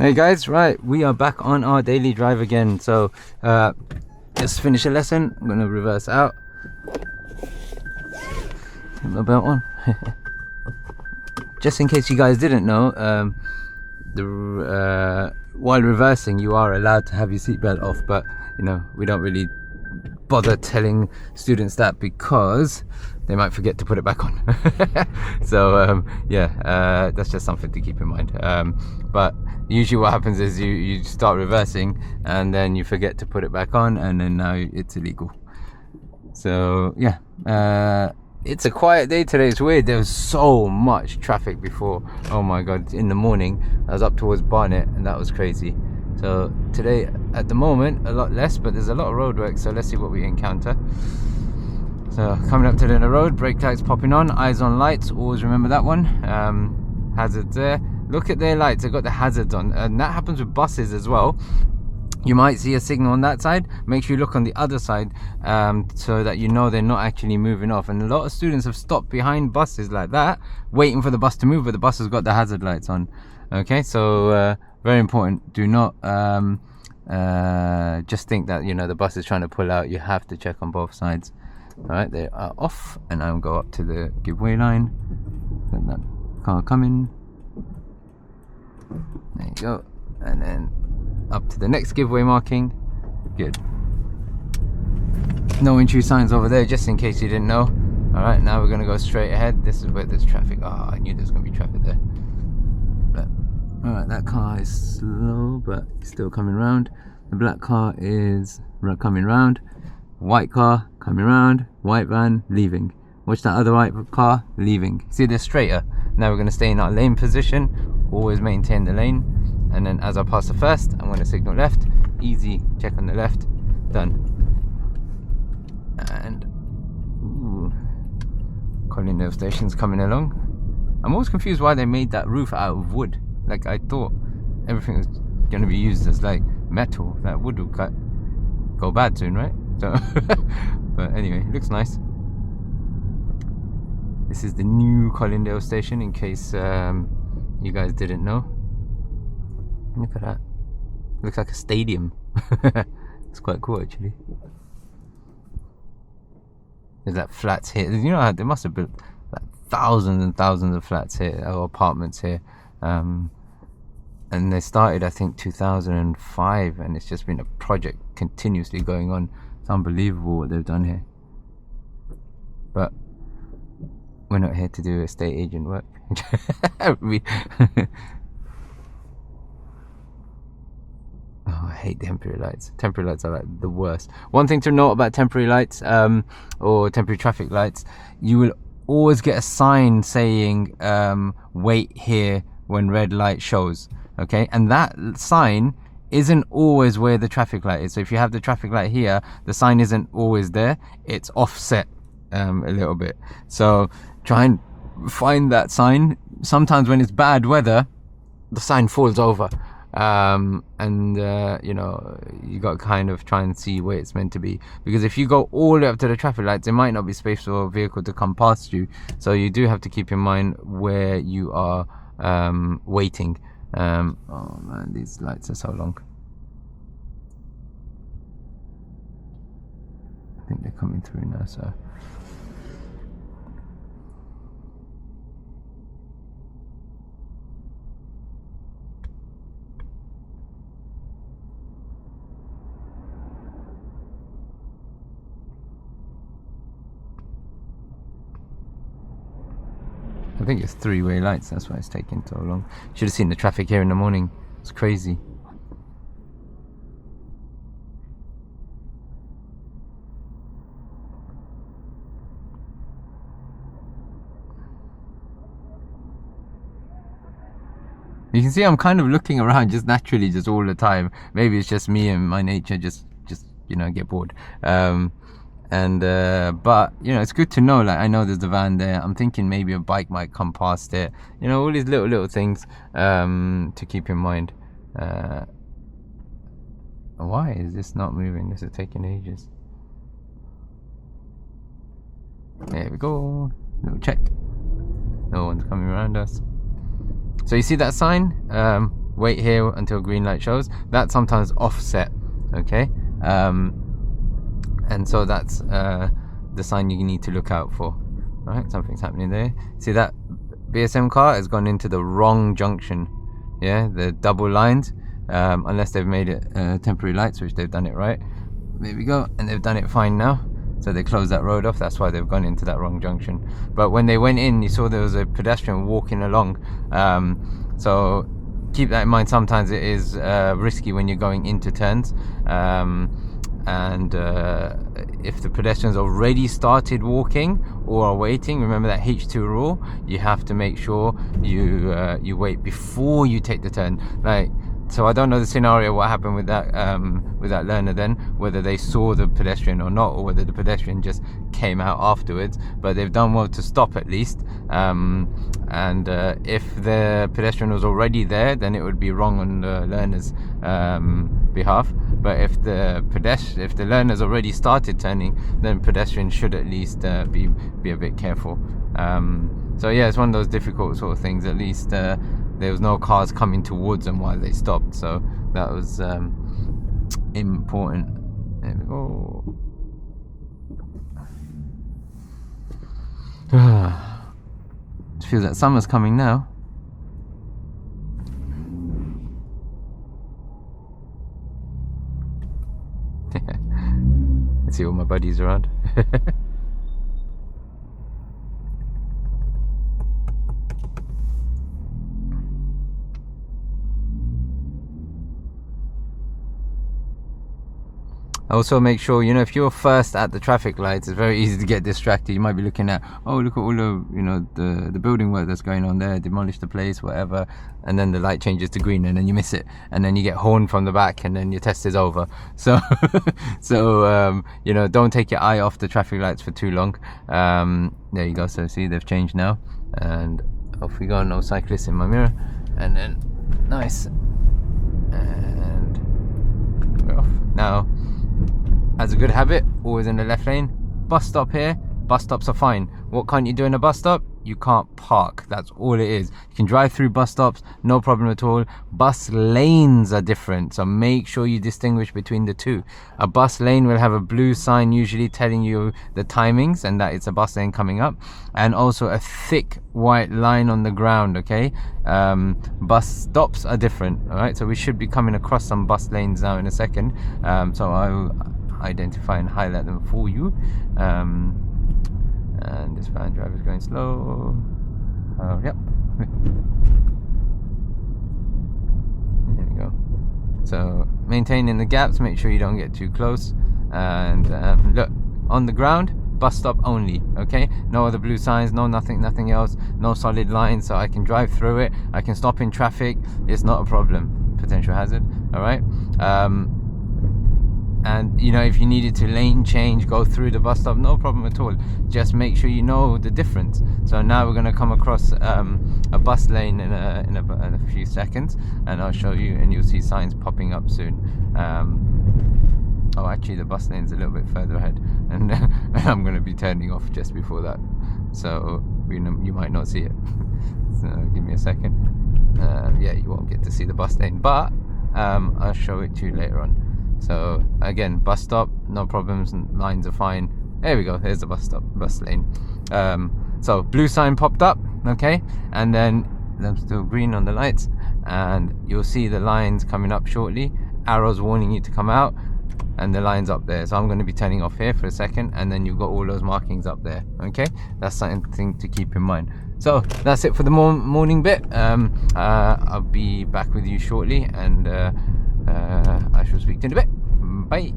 Hey guys, right, we are back on our daily drive again. So just finished a lesson. I'm gonna reverse out. Put my belt on. Just in case you guys didn't know, while reversing you are allowed to have your seatbelt off, but you know, we don't really bother telling students that because they might forget to put it back on. So yeah, that's just something to keep in mind. But usually what happens is you start reversing and then you forget to put it back on, and then now it's illegal. So yeah, it's a quiet day today. It's weird, there was so much traffic before. Oh my god, in the morning I was up towards Barnet and that was crazy. So today at the moment a lot less, but there's a lot of road work, so let's see what we encounter. So coming up to the road, brake lights popping on, eyes on lights, always remember that one. Hazards there, look at their lights, they've got the hazards on, and that happens with buses as well. You might see a signal on that side, make sure you look on the other side, so that you know they're not actually moving off. And a lot of students have stopped behind buses like that, waiting for the bus to move, but the bus has got the hazard lights on. Okay, so very important, do not just think that, you know, the bus is trying to pull out. You have to check on both sides. All right, they are off, and I'll go up to the giveaway line. Got that car coming. There you go, and then up to the next giveaway marking. Good. No entry signs over there, just in case you didn't know. All right, now we're gonna go straight ahead. This is where there's traffic. Oh, I knew there's gonna be traffic there. But all right, that car is slow, but still coming round. The black car is coming round. White car coming round. White van leaving. Watch that other white car leaving. See, they're straighter. Now we're gonna stay in our lane position. Always maintain the lane. And then as I pass the first, I'm going to signal left. Easy, check on the left, done. And ooh, Colindale station's coming along. I'm always confused why they made that roof out of wood. Like, I thought everything was going to be used as like metal. That wood will go bad soon, right? So but anyway, it looks nice. This is the new Colindale station, in case you guys didn't know. Look at that. Looks like a stadium. It's quite cool actually. There's like flats here. You know, they must have built like thousands and thousands of flats here, or apartments here. And they started, I think, 2005, and it's just been a project continuously going on. It's unbelievable what they've done here. But we're not here to do estate agent work. Oh, I hate temporary lights. Temporary lights are like the worst. One thing to note about temporary lights, or temporary traffic lights, you will always get a sign saying wait here when red light shows. Okay, and that sign isn't always where the traffic light is. So if you have the traffic light here, the sign isn't always there. It's offset a little bit. So try and find that sign. Sometimes when it's bad weather, the sign falls over. You know, you got to kind of try and see where it's meant to be, because if you go all the way up to the traffic lights, there might not be space for a vehicle to come past you. So you do have to keep in mind where you are waiting. Oh man, these lights are so long. I think they're coming through now, so I think it's three-way lights, that's why it's taking so long. Should have seen the traffic here in the morning. It's crazy. You can see I'm kind of looking around just naturally, just all the time. Maybe it's just me and my nature just you know, get bored. But you know, it's good to know, like, I know there's the van there. I'm thinking maybe a bike might come past it. You know, all these little things to keep in mind. Why is this not moving? This is taking ages. There we go. Little check. No one's coming around us. So you see that sign? wait here until green light shows. That's sometimes offset, okay? And so that's the sign you need to look out for. All right, something's happening there. See that BSM car has gone into the wrong junction. Yeah, the double lines, unless they've made it temporary lights, which they've done it right. There we go, and they've done it fine now. So they closed that road off. That's why they've gone into that wrong junction. But when they went in, you saw there was a pedestrian walking along. So keep that in mind. Sometimes it is risky when you're going into turns. And if the pedestrians already started walking or are waiting, remember that H2 rule, you have to make sure you wait before you take the turn. Like, so I don't know the scenario, what happened with that learner then, whether they saw the pedestrian or not, or whether the pedestrian just came out afterwards, but they've done well to stop at least. And if the pedestrian was already there, then it would be wrong on the learner's behalf. But if the learner's already started turning, then pedestrians should at least be a bit careful. So yeah, it's one of those difficult sort of things. At least there was no cars coming towards them while they stopped, so that was important. There we go. It feels like summer's coming now. I see all my buddies around. Also make sure, you know, if you're first at the traffic lights, it's very easy to get distracted. You might be looking at, oh, look at all the, you know, the building work that's going on there, demolish the place, whatever, and then the light changes to green and then you miss it, and then you get horned from the back and then your test is over. So you know, don't take your eye off the traffic lights for too long. There you go. So see, they've changed now, and off we go. No cyclists in my mirror, and then nice, and we're off now. As a good habit, always in the left lane. Bus stop here. Bus stops are fine. What can't you do in a bus stop? You can't park. That's all it is. You can drive through bus stops, no problem at all. Bus lanes are different, so make sure you distinguish between the two. A bus lane will have a blue sign usually telling you the timings and that it's a bus lane coming up, and also a thick white line on the ground, okay? Bus stops are different, all right? So we should be coming across some bus lanes now in a second. So I'll identify and highlight them for you. And this van driver is going slow. Yep. There we go. So maintaining the gaps, make sure you don't get too close. And look, on the ground, bus stop only, okay? No other blue signs, no nothing else, no solid lines, so I can drive through it, I can stop in traffic, it's not a problem. Potential hazard, all right? And you know, if you needed to lane change, go through the bus stop, no problem at all. Just make sure you know the difference. So now we're going to come across a bus lane in a few seconds, and I'll show you, and you'll see signs popping up soon. Oh, actually the bus lane's a little bit further ahead, and I'm going to be turning off just before that, so you might not see it. So give me a second. Yeah, you won't get to see the bus lane, but I'll show it to you later on. So again, bus stop, no problems, lines are fine. There we go, here's the bus stop, bus lane. So blue sign popped up, okay, and then I'm still green on the lights, and you'll see the lines coming up shortly, arrows warning you to come out, and the lines up there. So I'm going to be turning off here for a second, and then you've got all those markings up there, okay? That's something to keep in mind. So that's it for the morning bit. I'll be back with you shortly, and I shall speak to you in a bit. Bye.